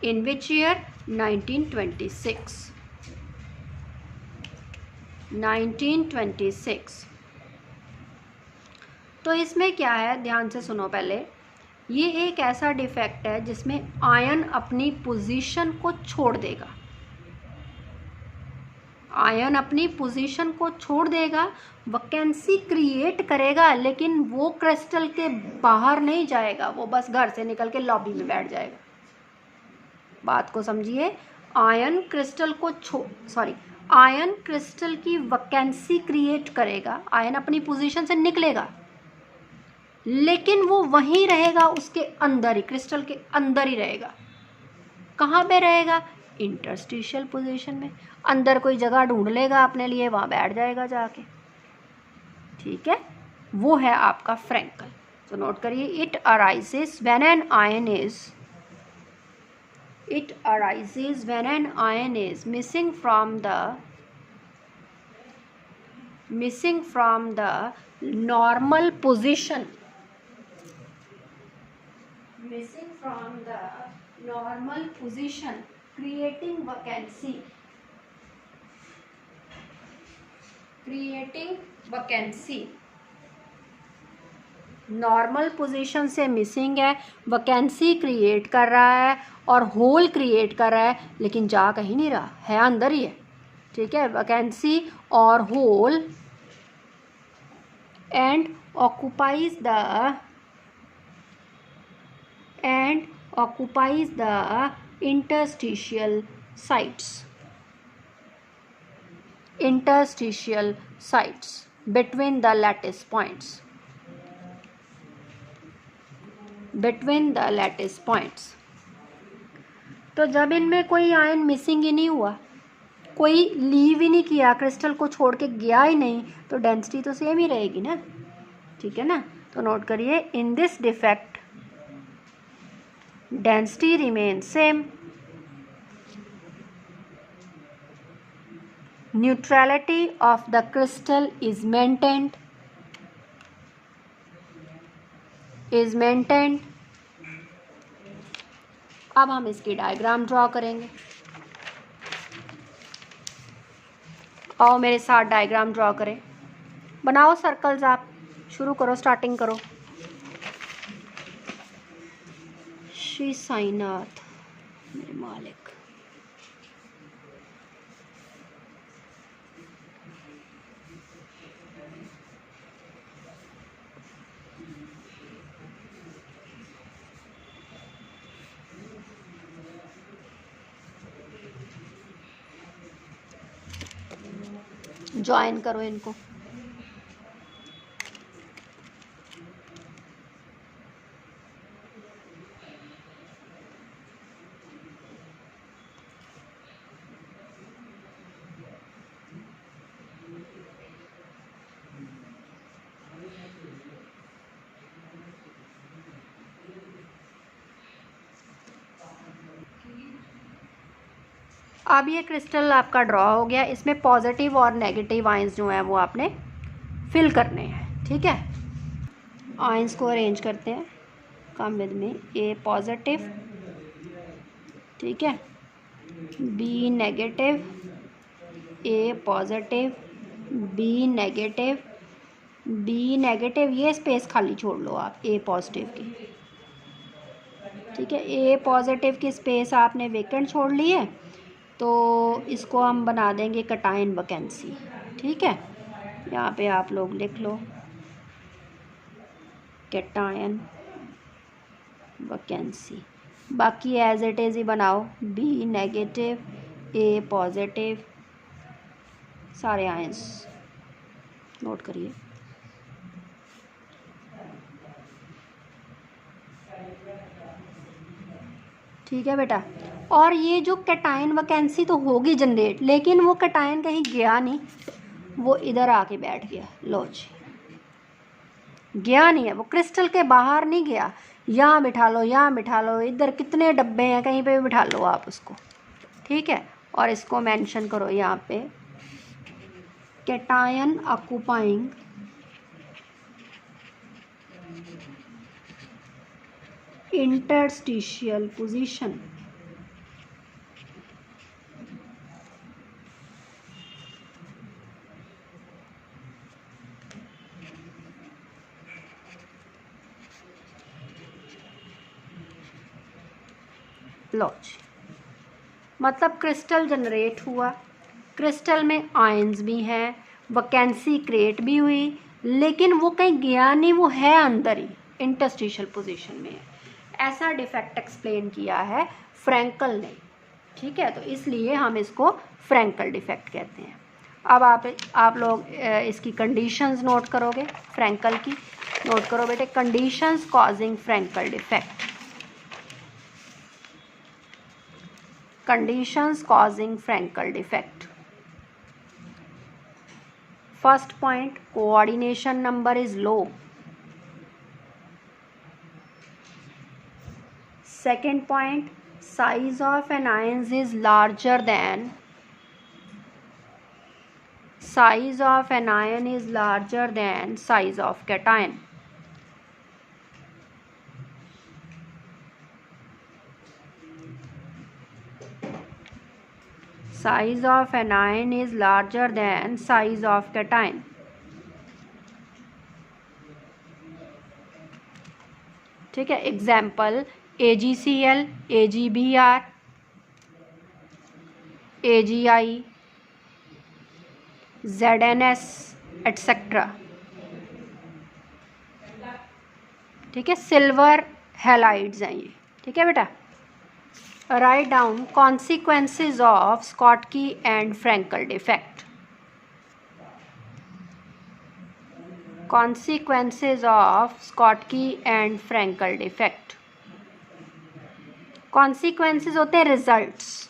In which year? 1926. 1926. तो इसमें क्या है, ध्यान से सुनो पहले। ये एक ऐसा डिफेक्ट है जिसमें आयन अपनी पोजीशन को छोड़ देगा, आयन अपनी पोजीशन को छोड़ देगा, वैकेंसी क्रिएट करेगा, लेकिन वो क्रिस्टल के बाहर नहीं जाएगा, वो बस घर से निकल के लॉबी में बैठ जाएगा। बात को समझिए, आयन क्रिस्टल की वैकेंसी क्रिएट करेगा, आयन अपनी पोजीशन से निकलेगा, लेकिन वो वहीं रहेगा, उसके अंदर ही, क्रिस्टल के अंदर ही रहेगा। कहाँ पे रहेगा? इंटरस्टिशियल पोजीशन में, अंदर कोई जगह ढूंढ लेगा अपने लिए, वहाँ बैठ जाएगा जाके, ठीक है। वो है आपका फ्रैंकल। तो नोट करिए, it arises when an ion is missing from the normal position, creating vacancy. Normal position से मिसिंग है, वैकेंसी क्रिएट कर रहा है और होल क्रिएट कर रहा है, लेकिन जा कहीं नहीं रहा है, अंदर ही है, ठीक है। वैकेंसी और hole and occupies the interstitial sites between the lattice points. तो जब इनमें कोई आयन मिसिंग ही नहीं हुआ, कोई लीव ही नहीं किया, क्रिस्टल को छोड़ के गया ही नहीं, तो डेंसिटी तो सेम ही रहेगी ना, ठीक है ना। तो नोट करिए, in this defect density remain same, neutrality of the crystal is maintained, अब हम इसकी डायग्राम ड्रॉ करेंगे। आओ मेरे साथ डायग्राम ड्रॉ करें। बनाओ सर्कल्स, आप शुरू करो, स्टार्टिंग करो। श्री साईनाथ मेरे मालिक। ज्वाइन करो इनको। अब ये क्रिस्टल आपका ड्रॉ हो गया। इसमें पॉजिटिव और नेगेटिव आयंस जो हैं वो आपने फिल करने हैं। ठीक है, आयंस को अरेंज करते हैं। कम विद में ए पॉजिटिव, ठीक है, B negative, A positive, B negative, B negative, ये स्पेस खाली छोड़ लो आप ए पॉजिटिव की। ठीक है, ए पॉजिटिव की स्पेस आपने वेकेंट छोड़ ली है, तो इसको हम बना देंगे कैटायन वैकेंसी। ठीक है, यहाँ पे आप लोग लिख लो कैटायन वैकेंसी। बाकी एज इट इज़ ही बनाओ, बी नेगेटिव, ए पॉजिटिव, सारे आयंस नोट करिए। ठीक है बेटा, और ये जो कैटायन वैकेंसी तो होगी जनरेट, लेकिन वो कैटायन कहीं गया नहीं, वो इधर आके बैठ गया। लो जी, गया नहीं है, वो क्रिस्टल के बाहर नहीं गया। यहाँ बिठा लो, यहाँ बिठा लो, इधर कितने डब्बे हैं, कहीं पे भी बिठा लो आप उसको। ठीक है, और इसको मेंशन करो यहाँ पे, कैटायन ऑक्यूपाइंग इंटरस्टिशियल पोजीशन। लो मतलब क्रिस्टल जनरेट हुआ, क्रिस्टल में आयंस भी हैं, वैकेंसी क्रिएट भी हुई, लेकिन वो कहीं गया नहीं, वो है अंदर ही, इंटरस्टिशियल पोजीशन में है। ऐसा डिफेक्ट एक्सप्लेन किया है फ्रैंकल ने। ठीक है, तो इसलिए हम इसको फ्रैंकल डिफेक्ट कहते हैं। अब आप लोग इसकी कंडीशंस नोट करोगे, फ्रैंकल की नोट करो बेटे। Conditions causing Frenkel defect, conditions causing Frankel defect. First point, coordination number is low. Second point, size of anions is larger than, size of anion is larger than size of cation. Size of anion is larger than size of cation. ठीक है, example AgCl, AgBr, AgI, ZnS etcetera. ठीक है, silver halides हैं ये। ठीक है बेटा, write down consequences of Schottky and Frankel defect. Consequences of Schottky and Frankel defect. Consequences होते हैं रिजल्ट्स।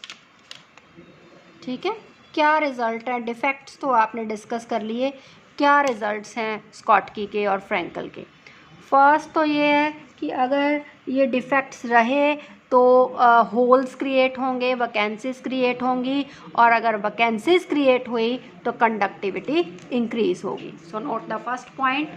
ठीक है, क्या रिजल्ट है? डिफेक्ट्स तो आपने डिस्कस कर लिए, क्या रिजल्ट्स हैं स्कॉटकी के और फ्रैंकल के। फर्स्ट तो ये है कि अगर ये डिफेक्ट्स रहे तो होल्स क्रिएट होंगे, वैकेंसीज क्रिएट होंगी, और अगर वैकेंसीज क्रिएट हुई तो कंडक्टिविटी इंक्रीज होगी. So note the first point.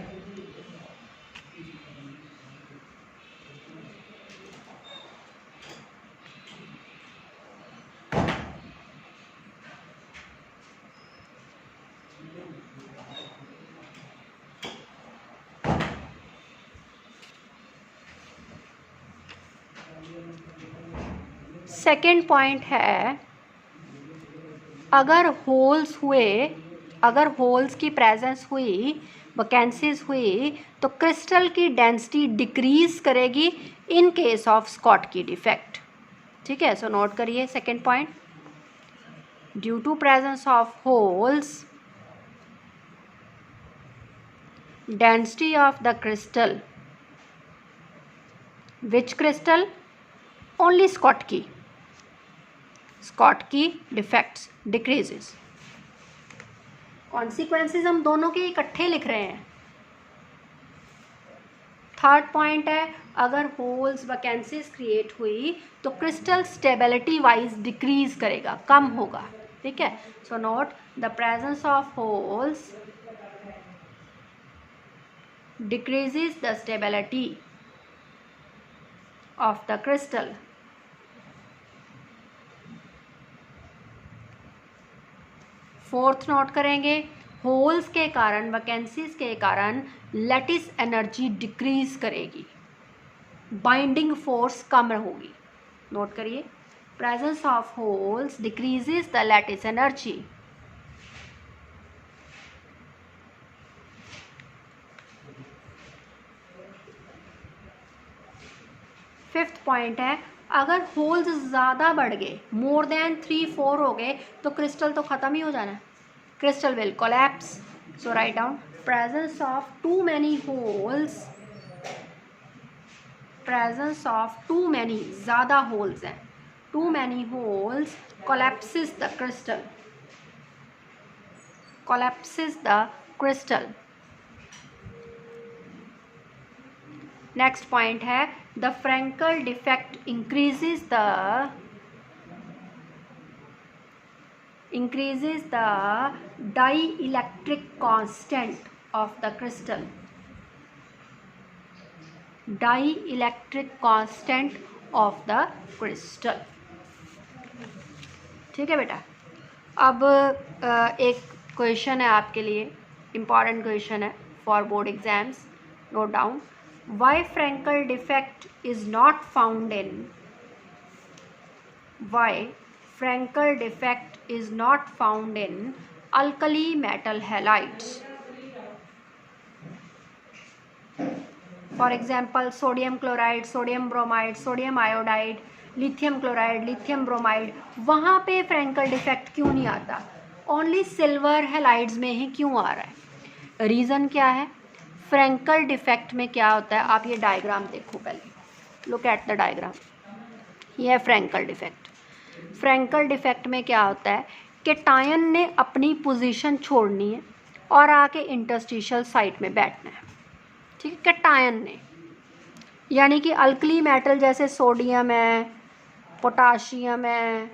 Second point है, अगर होल्स की प्रेजेंस हुई, वैकेंसीज हुई, तो क्रिस्टल की डेंसिटी डिक्रीज करेगी in case of Schottky defect. ठीक है, सो नोट करिए second point. Due to presence of holes, density of the crystal, which crystal? Only Schottky defects decreases. Consequences हम दोनों के इकट्ठे लिख रहे हैं. थर्ड पॉइंट है, अगर होल्स वैकेंसीज क्रिएट हुई तो क्रिस्टल स्टेबिलिटी वाइज डिक्रीज करेगा, कम होगा. ठीक है, so note the presence of holes decreases the stability of the crystal. Fourth note करेंगे, होल्स के कारण, वैकेंसीज के कारण लैटिस एनर्जी डिक्रीज करेगी, बाइंडिंग फोर्स कम होगी. नोट करिए, presence of holes decreases the lattice energy. Fifth point है, अगर होल्स ज़्यादा बढ़ गए, मोर देन 3-4 हो गए, तो क्रिस्टल तो ख़त्म ही हो जाना, crystal will collapse. So write down, presence of too many holes, presence of too many, ज़्यादा होल्स हैं, too many holes collapses the crystal, collapses the crystal. Next point है, the Frenkel defect increases the dielectric constant of the crystal, dielectric constant of the crystal. ठीक है बेटा. अब एक question है आपके लिए, इम्पॉर्टेंट क्वेश्चन है for board exams. Note down, why Frankel defect is not found in, why Frankel defect is not found in alkali metal halides. For example, sodium chloride, sodium bromide, sodium iodide, lithium chloride, lithium bromide, वहाँ पे Frankel defect क्यों नहीं आता? Only silver halides में ही क्यों आ रहा है? Reason क्या है? फ्रैंकल डिफेक्ट में क्या होता है, आप ये डायग्राम देखो पहले, लुक एट द डायग्राम. ये है फ्रैंकल डिफेक्ट. फ्रैंकल डिफेक्ट में क्या होता है, कैटायन ने अपनी पोजीशन छोड़नी है और आके इंटरस्टिशियल साइट में बैठना है. ठीक है, कैटायन ने, यानी कि अल्कली मेटल जैसे सोडियम है, पोटाशियम है,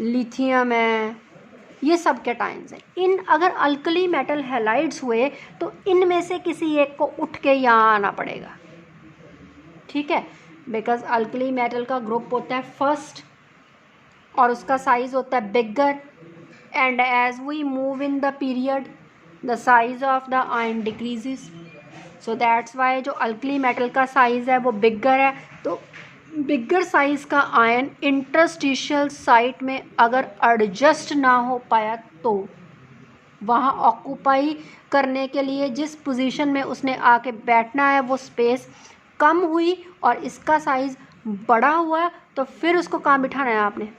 लिथियम है, ये सब कैटायंस हैं. इन अगर अल्कली मेटल हैलाइड्स हुए तो इनमें से किसी एक को उठ के यहाँ आना पड़ेगा. ठीक है, बिकॉज अल्कली मेटल का ग्रुप होता है फर्स्ट और उसका साइज होता है bigger, and as we move in the period the size of the ion decreases. So that's why जो अल्कली मेटल का साइज है वो बिगर है. तो बिगर साइज़ का आयन इंटरस्टिशियल साइट में अगर एडजस्ट ना हो पाया तो वहाँ ऑक्यूपाई करने के लिए जिस पोजीशन में उसने आके बैठना है वो स्पेस कम हुई और इसका साइज़ बड़ा हुआ, तो फिर उसको कहाँ बिठाना है आपने?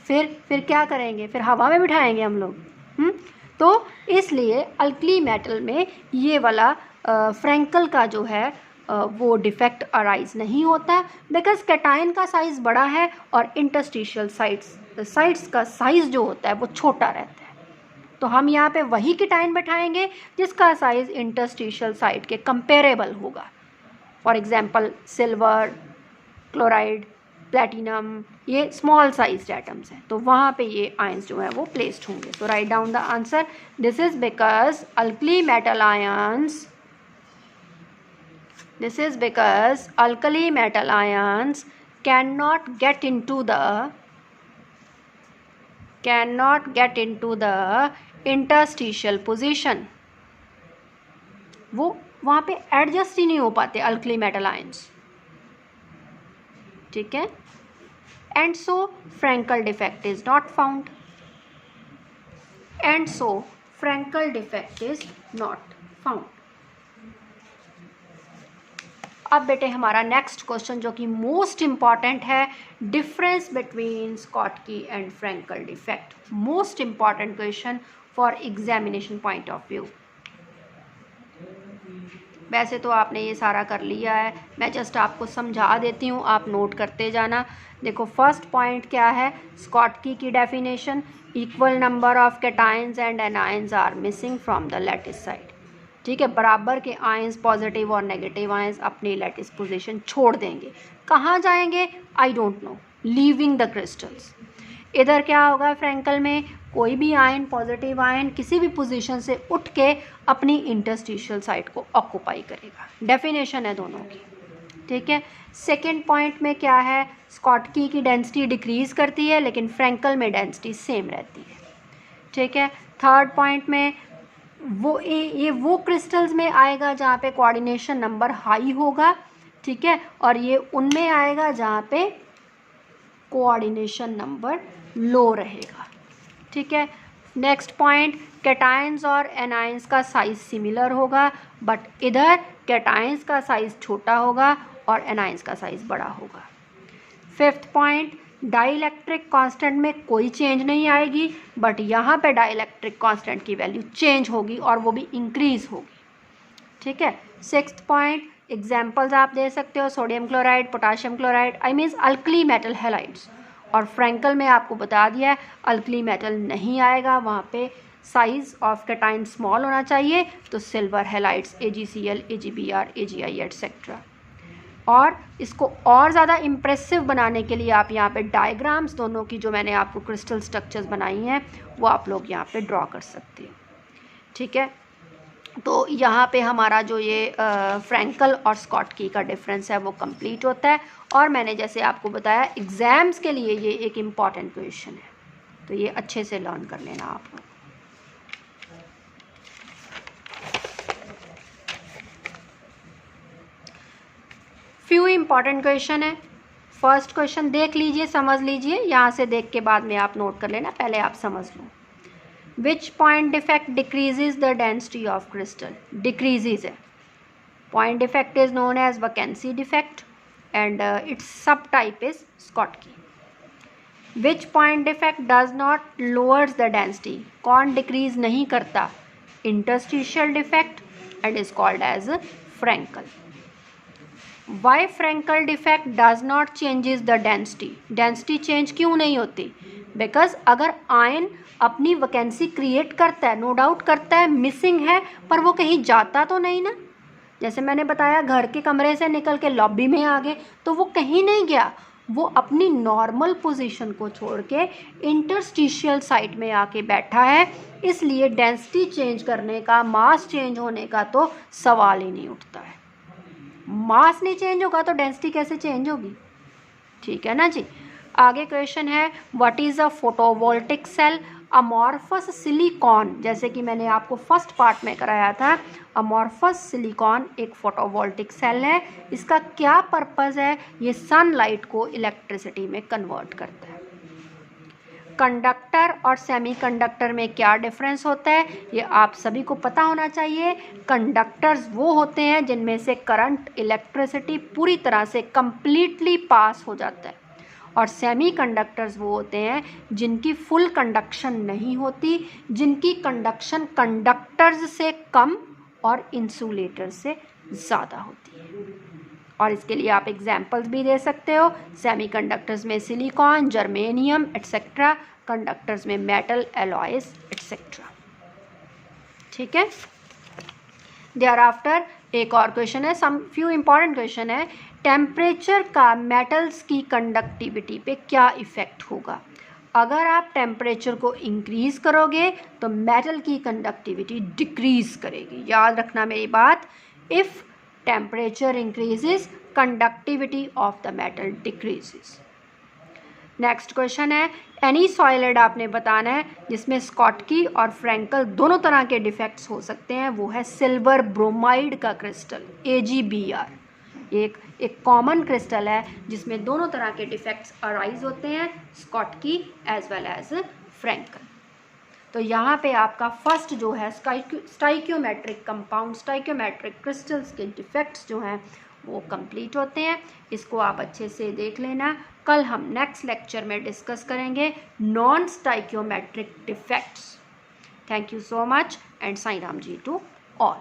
फिर क्या करेंगे? फिर हवा में बिठाएंगे हम लोग. तो इसलिए अल्कली मेटल में ये वाला फ्रैंकल का जो है वो डिफेक्ट अराइज नहीं होता, बिकॉज कैटायन का साइज़ बड़ा है और इंटरस्टिशियल साइट्स का साइज़ जो होता है वो छोटा रहता है. तो हम यहाँ पे वही कैटायन बैठाएंगे जिसका साइज़ इंटरस्टिशियल साइट के कंपेरेबल होगा. For example silver, chloride, platinum, ये स्मॉल साइज्ड एटम्स हैं, तो वहाँ पे ये आयंस जो है वो प्लेस्ड होंगे। तो write down the answer, this is because alkali metal ions, this is because alkali metal ions cannot get into the interstitial position, वो वहाँ पे एडजस्ट ही नहीं हो पाते अल्कली मेटल आयंस, ठीक है। And so Frenkel defect is not found, अब बेटे हमारा नेक्स्ट क्वेश्चन जो कि मोस्ट इंपॉर्टेंट है, difference between Schottky and Frenkel defect, most important question for examination point of view. वैसे तो आपने ये सारा कर लिया है, मैं जस्ट आपको समझा देती हूँ, आप नोट करते जाना। देखो फर्स्ट पॉइंट क्या है, स्कॉटकी की definition, equal number of cations and anions are missing from the lattice side, ठीक है। बराबर के आयंस, पॉजिटिव और नेगेटिव आयंस अपनी लैटिस पोजीशन छोड़ देंगे, कहाँ जाएंगे I don't know, leaving the crystals. इधर क्या होगा फ्रैंकल में, कोई भी आयन, पॉजिटिव आयन किसी भी पोजीशन से उठ के अपनी इंटरस्टिशियल साइट को ऑक्यूपाई करेगा, डेफिनेशन है दोनों की, ठीक है। सेकेंड पॉइंट में क्या है, स्कॉटकी की डेंसिटी डिक्रीज करती है लेकिन फ्रैंकल में डेंसिटी सेम रहती है, ठीक है। थर्ड पॉइंट में वो क्रिस्टल्स में आएगा जहाँ पे कोऑर्डिनेशन नंबर हाई होगा, ठीक है, और ये उनमें आएगा जहाँ पे कोऑर्डिनेशन नंबर लो रहेगा, ठीक है। नेक्स्ट पॉइंट, कैटायंस और एनायंस का साइज सिमिलर होगा, बट इधर कैटायंस का साइज छोटा होगा और एनायंस का साइज बड़ा होगा। फिफ्थ पॉइंट, डाइलेक्ट्रिक कांस्टेंट में कोई चेंज नहीं आएगी, बट यहाँ पे डाइलेक्ट्रिक कांस्टेंट की वैल्यू चेंज होगी और वो भी इंक्रीज होगी, ठीक है। सिक्स्थ पॉइंट, एग्जाम्पल्स आप दे सकते हो, sodium chloride, potassium chloride, I means alkali metal halides, और फ्रैंकल में आपको बता दिया है अल्कली मेटल नहीं आएगा, वहाँ पे साइज ऑफ कैटायन स्मॉल होना चाहिए, तो silver halides, AgCl, AgBr, AgI etcetera. और इसको और ज़्यादा इम्प्रेसिव बनाने के लिए आप यहाँ पे डायग्राम्स दोनों की जो मैंने आपको क्रिस्टल स्ट्रक्चर्स बनाई हैं वो आप लोग यहाँ पे ड्रॉ कर सकते हो, ठीक है। तो यहाँ पे हमारा जो ये फ्रैंकल और स्कॉटकी का डिफरेंस है वो कंप्लीट होता है, और मैंने जैसे आपको बताया एग्ज़ाम्स के लिए ये एक इम्पॉर्टेंट क्वेश्चन है, तो ये अच्छे से लर्न कर लेना आप लोग। फ्यू इम्पॉर्टेंट क्वेश्चन है। फर्स्ट क्वेश्चन देख लीजिए, समझ लीजिए, यहाँ से देख के बाद में आप नोट कर लेना, पहले आप समझ लो। Which point defect decreases the density of crystal, decreases है। Point defect is known as vacancy defect and its sub type is Schottky. Which point defect does not lowers the density, कौन decrease नहीं करता, interstitial defect and is called as Frenkel. Why Frenkel defect does not changes the density, density change क्यों नहीं होती, because अगर ion अपनी vacancy create करता है, नो डाउट करता है, मिसिंग है, पर वो कहीं जाता तो नहीं ना। जैसे मैंने बताया घर के कमरे से निकल के लॉबी में आ गए तो वो कहीं नहीं गया, वो अपनी नॉर्मल पोजीशन को छोड़ के इंटरस्टिशियल साइट में आके बैठा है, इसलिए डेंसिटी चेंज करने का, मास चेंज होने का तो सवाल ही नहीं उठता है। मास नहीं चेंज होगा तो डेंसिटी कैसे चेंज होगी, ठीक है ना जी। आगे क्वेश्चन है, what is a photovoltaic cell, amorphous silicon, जैसे कि मैंने आपको फर्स्ट पार्ट में कराया था, अमॉर्फस सिलिकॉन एक फोटोवोल्टिक सेल है। इसका क्या पर्पज़ है, ये सनलाइट को इलेक्ट्रिसिटी में कन्वर्ट करता है। कंडक्टर और सेमीकंडक्टर में क्या डिफरेंस होता है, ये आप सभी को पता होना चाहिए। कंडक्टर्स वो होते हैं जिनमें से करंट, इलेक्ट्रिसिटी पूरी तरह से कंप्लीटली पास हो जाता है, और सेमीकंडक्टर्स वो होते हैं जिनकी फुल कंडक्शन नहीं होती, जिनकी कंडक्शन कंडक्टर्स से कम और इंसुलेटर से ज़्यादा होती है। और इसके लिए आप एग्जाम्पल्स भी दे सकते हो, सेमीकंडक्टर्स में सिलिकॉन, जर्मेनियम एटसेट्रा, कंडक्टर्स में मेटल, एलॉयज एटसेट्रा, ठीक है। देयर आफ्टर एक और क्वेश्चन है, सम फ्यू इंपॉर्टेंट क्वेश्चन है, टेम्परेचर का मेटल्स की कंडक्टिविटी पे क्या इफ़ेक्ट होगा। अगर आप टेम्परेचर को इंक्रीज़ करोगे तो मेटल की कंडक्टिविटी डिक्रीज़ करेगी। याद रखना मेरी बात, if temperature increases conductivity of the metal decreases. Next question है, एनी सॉलिड आपने बताना है जिसमें स्कॉटकी और फ्रैंकल दोनों तरह के डिफेक्ट्स हो सकते हैं, वो है सिल्वर ब्रोमाइड का क्रिस्टल AgBr। एक कॉमन क्रिस्टल है जिसमें दोनों तरह के डिफेक्ट्स अराइज होते हैं, Schottky as well as Frenkel. तो यहाँ पे आपका फर्स्ट जो है स्टाइक्योमेट्रिक कंपाउंड, स्टाइक्योमेट्रिक क्रिस्टल्स के डिफेक्ट्स जो हैं वो कंप्लीट होते हैं। इसको आप अच्छे से देख लेना। कल हम नेक्स्ट लेक्चर में डिस्कस करेंगे non stoichiometric defects. Thank you so much and Sai Ram ji to all.